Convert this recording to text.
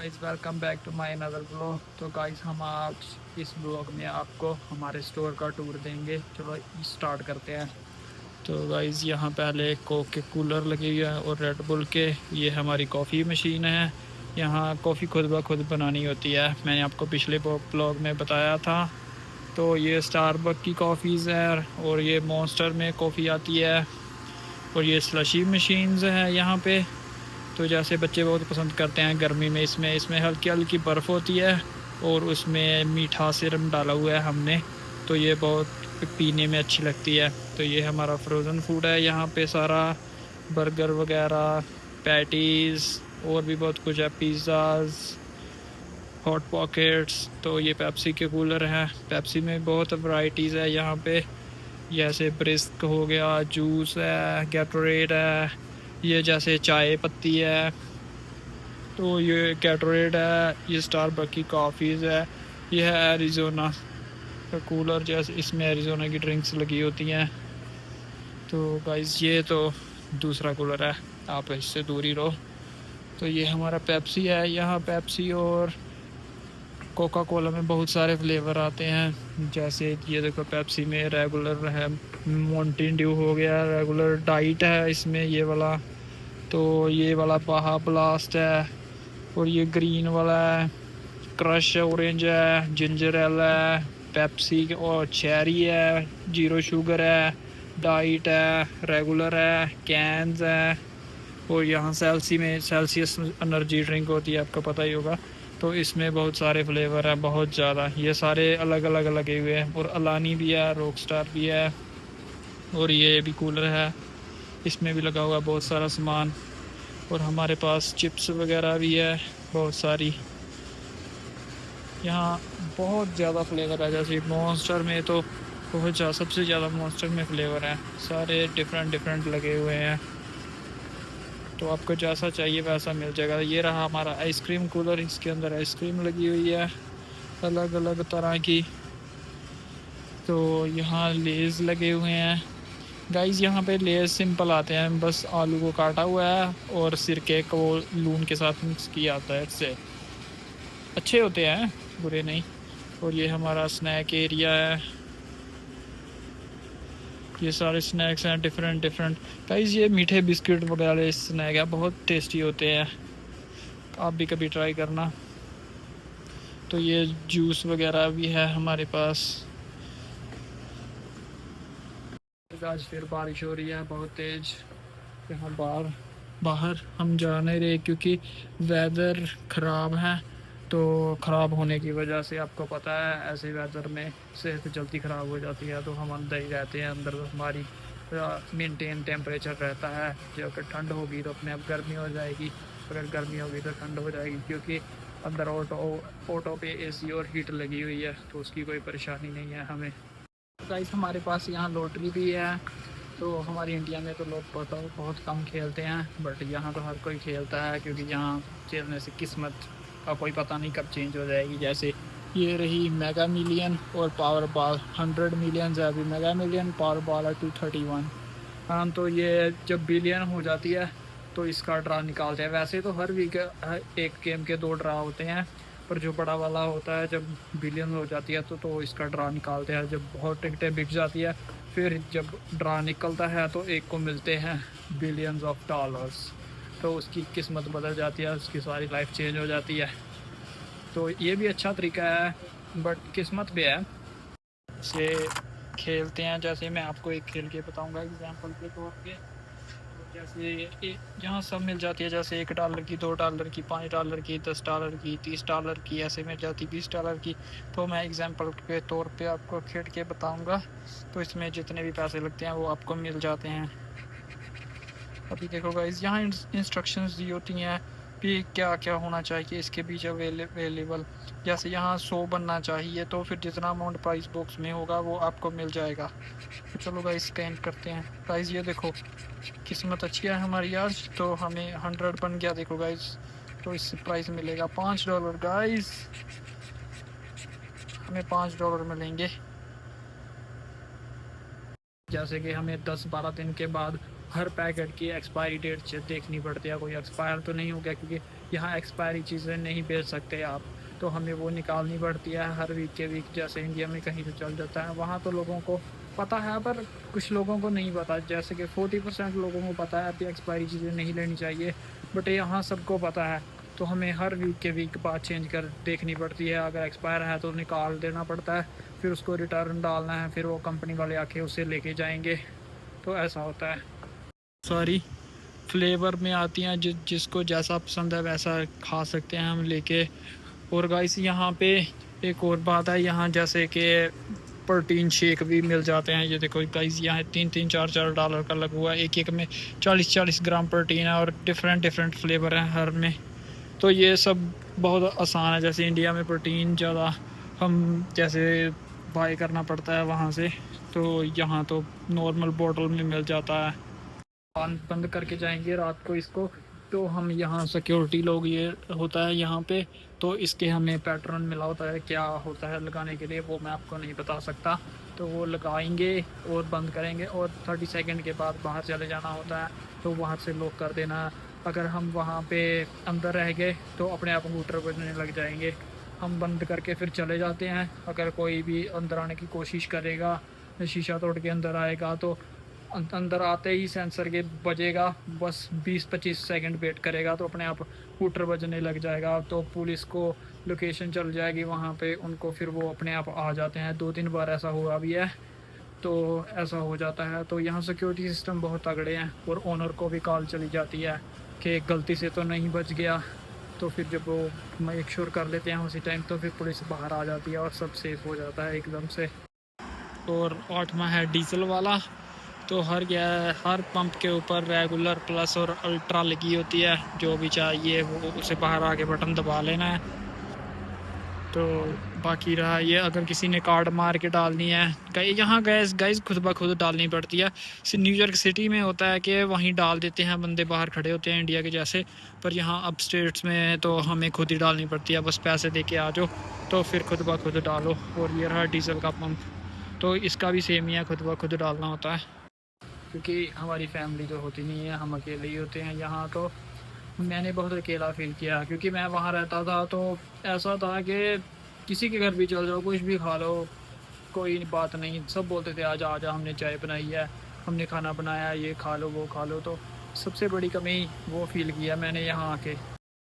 Guys welcome back to my another blog. तो guys हम आज इस ब्लॉग में आपको हमारे स्टोर का टूर देंगे। चलो स्टार्ट करते हैं। तो गाइस यहाँ पहले कोक के कूलर लगे हुए हैं और रेड बुल के। ये हमारी कॉफ़ी मशीन है। यहाँ कॉफ़ी खुद ब खुद बनानी होती है, मैंने आपको पिछले ब्लॉग में बताया था। तो ये स्टारबक की कॉफ़ीज़ है और ये मॉन्स्टर में कॉफ़ी आती है। और ये स्लशी मशीन्स हैं यहाँ पे। तो जैसे बच्चे बहुत पसंद करते हैं गर्मी में, इसमें हल्की हल्की बर्फ़ होती है और उसमें मीठा सिरप डाला हुआ है हमने। तो ये बहुत पीने में अच्छी लगती है। तो ये हमारा फ्रोज़न फूड है यहाँ पे सारा, बर्गर वगैरह, पैटीज़ और भी बहुत कुछ है, पिज़्ज़ाज़, हॉट पॉकेट्स। तो ये पेप्सी के कूलर हैं। पेप्सी में बहुत वैराइटीज़ है यहाँ पे, जैसे ब्रिस्क हो गया, जूस है, गैटोरेड है, ये जैसे चाय पत्ती है। तो ये गैटोरेड है, ये स्टारबक की कॉफ़ीज़ है, ये है एरिज़ोना का कूलर, जैसे इसमें एरिज़ोना की ड्रिंक्स लगी होती हैं। तो गाइस ये तो दूसरा कूलर है, आप इससे दूर ही रहो। तो ये हमारा पेप्सी है। यहाँ पेप्सी और कोका कोला में बहुत सारे फ्लेवर आते हैं। जैसे ये देखो, पेप्सी में रेगुलर है, माउंटेन ड्यू हो गया, रेगुलर डाइट है इसमें ये वाला। तो ये वाला बाहा ब्लास्ट है और ये ग्रीन वाला है, क्रश है, ऑरेंज है, जिंजर एल है, पेप्सी और चेरी है, जीरो शुगर है, डाइट है, रेगुलर है, कैंस है। और यहाँ सेल्सियस एनर्जी ड्रिंक होती है, आपको पता ही होगा। तो इसमें बहुत सारे फ्लेवर है, बहुत ज़्यादा, ये सारे अलग अलग लगे हुए हैं। और अलानी भी है, रॉक स्टार भी है, और ये भी कूलर है, इसमें भी लगा हुआ बहुत सारा सामान। और हमारे पास चिप्स वगैरह भी है बहुत सारी। यहाँ बहुत ज़्यादा फ्लेवर है, जैसे मॉन्स्टर में तो बहुत ज़्यादा, सबसे ज़्यादा मॉन्स्टर में फ्लेवर है, सारे डिफरेंट लगे हुए हैं। तो आपको जैसा चाहिए वैसा मिल जाएगा। ये रहा हमारा आइसक्रीम कूलर, इसके अंदर आइसक्रीम लगी हुई है अलग अलग तरह की। तो यहाँ लेज़ लगे हुए हैं गाइस। यहाँ पे लेज़ सिंपल आते हैं, बस आलू को काटा हुआ है और सिरके को लून के साथ मिक्स किया आता है, इससे अच्छे होते हैं, बुरे नहीं। और ये हमारा स्नैक एरिया है, ये सारे स्नैक्स हैं डिफरेंट गाइस। ये मीठे बिस्किट वगैरह स्नैक है, बहुत टेस्टी होते हैं, आप भी कभी ट्राई करना। तो ये जूस वगैरह भी है हमारे पास। आज फिर बारिश हो रही है बहुत तेज़। यहाँ बाहर हम जा नहीं रहे क्योंकि वेदर ख़राब है। तो ख़राब होने की वजह से आपको पता है, ऐसे वेदर में सेहत जल्दी ख़राब हो जाती है। तो हम अंदर ही रहते हैं, अंदर हमारी मेंटेन टेम्परेचर रहता है। जब अगर ठंड होगी तो अपने आप गर्मी हो जाएगी, अगर गर्मी होगी तो ठंड हो जाएगी, क्योंकि अंदर ऑटो पे एसी और हीट लगी हुई है, तो उसकी कोई परेशानी नहीं है हमें। गाइस हमारे पास यहाँ लॉटरी भी है। तो हमारी इंडिया में तो लोग बहुत कम खेलते हैं, बट यहाँ तो हर कोई खेलता है, क्योंकि यहाँ खेलने से किस्मत का कोई पता नहीं कब चेंज हो जाएगी। जैसे ये रही मेगा मिलियन और पावर बॉल, 100 मिलियन है अभी मेगा मिलियन, पावर बॉल है 231। हाँ, तो ये जब बिलियन हो जाती है तो इसका ड्रा निकालते हैं। वैसे तो हर वीक एक गेम के 2 ड्रा होते हैं, पर जो बड़ा वाला होता है जब बिलियन हो जाती है तो इसका ड्रा निकालते हैं। जब बहुत टिकटें बिक जाती है, फिर जब ड्रा निकलता है तो एक को मिलते हैं बिलियंस ऑफ डॉलर्स। तो उसकी किस्मत बदल जाती है, उसकी सारी लाइफ चेंज हो जाती है। तो ये भी अच्छा तरीका है, बट किस्मत भी है। से खेलते हैं, जैसे मैं आपको एक खेल के बताऊंगा एग्जांपल के तौर पे। जैसे यहाँ सब मिल जाती है, जैसे $1 की, $2 की, $5 की, $10 की, $30 की, ऐसे मिल जाती, $20 की। तो मैं एग्जांपल के तौर पे आपको खेल के बताऊंगा। तो इसमें जितने भी पैसे लगते हैं वो आपको मिल जाते हैं। अभी देखो गाइस, यहाँ इंस्ट्रक्शंस दी होती हैं कि क्या क्या होना चाहिए इसके बीच अवेलेबल। जैसे यहाँ 100 बनना चाहिए, तो फिर जितना अमाउंट प्राइस बॉक्स में होगा वो आपको मिल जाएगा। तो चलो गाइस स्कैन करते हैं। गाइस ये देखो, किस्मत अच्छी है हमारी आज, तो हमें 100 बन गया, देखो गाइस। तो इससे प्राइस मिलेगा $5 गाइस, हमें $5 मिलेंगे। जैसे कि हमें 10-12 दिन के बाद हर पैकेट की एक्सपायरी डेट देखनी पड़ती है, कोई एक्सपायर तो नहीं हो गया, क्योंकि यहाँ एक्सपायरी चीज़ें नहीं बेच सकते आप, तो हमें वो निकालनी पड़ती है हर वीक के वीक। जैसे इंडिया में कहीं तो चल जाता है, वहाँ तो लोगों को पता है पर कुछ लोगों को नहीं पता। जैसे कि 40% लोगों को पता है कि एक्सपायरी चीज़ें नहीं लेनी चाहिए, बट यहाँ सबको पता है। तो हमें हर वीक के वीक बाद चेंज कर देखनी पड़ती है। अगर एक्सपायर है तो निकाल देना पड़ता है, फिर उसको रिटर्न डालना है, फिर वो कंपनी वाले आके उसे लेके जाएंगे। तो ऐसा होता है। सॉरी, फ्लेवर में आती हैं, जिसको जैसा पसंद है वैसा खा सकते हैं हम लेके। और गाइस यहाँ पे एक और बात है, यहाँ जैसे कि प्रोटीन शेक भी मिल जाते हैं। ये देखो गाइस, यहाँ 3-3, 4-4 डॉलर का लगा हुआ है। एक एक में 40-40 ग्राम प्रोटीन है और डिफरेंट डिफरेंट फ्लेवर हैं हर में। तो ये सब बहुत आसान है। जैसे इंडिया में प्रोटीन ज़्यादा हम जैसे बाई करना पड़ता है वहाँ से, तो यहाँ तो नॉर्मल बोतल में मिल जाता है। बंद करके जाएंगे रात को इसको। तो हम यहाँ सिक्योरिटी लोग, ये होता है यहाँ पे, तो इसके हमें पैटर्न मिला होता है। क्या होता है लगाने के लिए वो मैं आपको नहीं बता सकता। तो वो लगाएंगे और बंद करेंगे और 30 सेकंड के बाद बाहर चले जाना होता है। तो वहाँ से लॉक कर देना। अगर हम वहाँ पे अंदर रह गए तो अपने आप कंप्यूटर बजने लग जाएंगे। हम बंद करके फिर चले जाते हैं। अगर कोई भी अंदर आने की कोशिश करेगा, शीशा तोड़ के अंदर आएगा, तो अंदर आते ही सेंसर के बजेगा। बस 20-25 सेकंड वेट करेगा तो अपने आप हूटर बजने लग जाएगा। तो पुलिस को लोकेशन चल जाएगी वहाँ पे, उनको फिर वो अपने आप आ जाते हैं। 2-3 बार ऐसा हुआ भी है, तो ऐसा हो जाता है। तो यहाँ सिक्योरिटी सिस्टम बहुत तगड़े हैं। और ओनर को भी कॉल चली जाती है कि गलती से तो नहीं बच गया। तो फिर जब वो मेक श्योर कर लेते हैं उसी टाइम, तो फिर पुलिस बाहर आ जाती है और सब सेफ हो जाता है एकदम से। और 8वां है डीजल वाला। तो हर पंप के ऊपर रेगुलर, प्लस और अल्ट्रा लगी होती है। जो भी चाहिए वो उसे बाहर आके बटन दबा लेना है। तो बाकी रहा ये, अगर किसी ने कार्ड मार के डालनी है, यहाँ गैस खुद ब खुद डालनी पड़ती है। न्यूयॉर्क सिटी में होता है कि वहीं डाल देते हैं, बंदे बाहर खड़े होते हैं इंडिया के जैसे। पर यहाँ अब स्टेट्स में तो हमें खुद ही डालनी पड़ती है। बस पैसे दे के आ जाओ तो फिर खुद ब खुद डालो। और ये रहा डीजल का पंप, तो इसका भी सेम ही है, खुद ब खुद डालना होता है। क्योंकि हमारी फैमिली तो होती नहीं है, हम अकेले ही होते हैं यहाँ। तो मैंने बहुत अकेला फील किया, क्योंकि मैं वहाँ रहता था तो ऐसा था कि किसी के घर भी चल जाओ, कुछ भी खा लो, कोई बात नहीं। सब बोलते थे आजा आजा, हमने चाय बनाई है, हमने खाना बनाया, ये खा लो वो खा लो। तो सबसे बड़ी कमी वो फील किया मैंने यहाँ आके।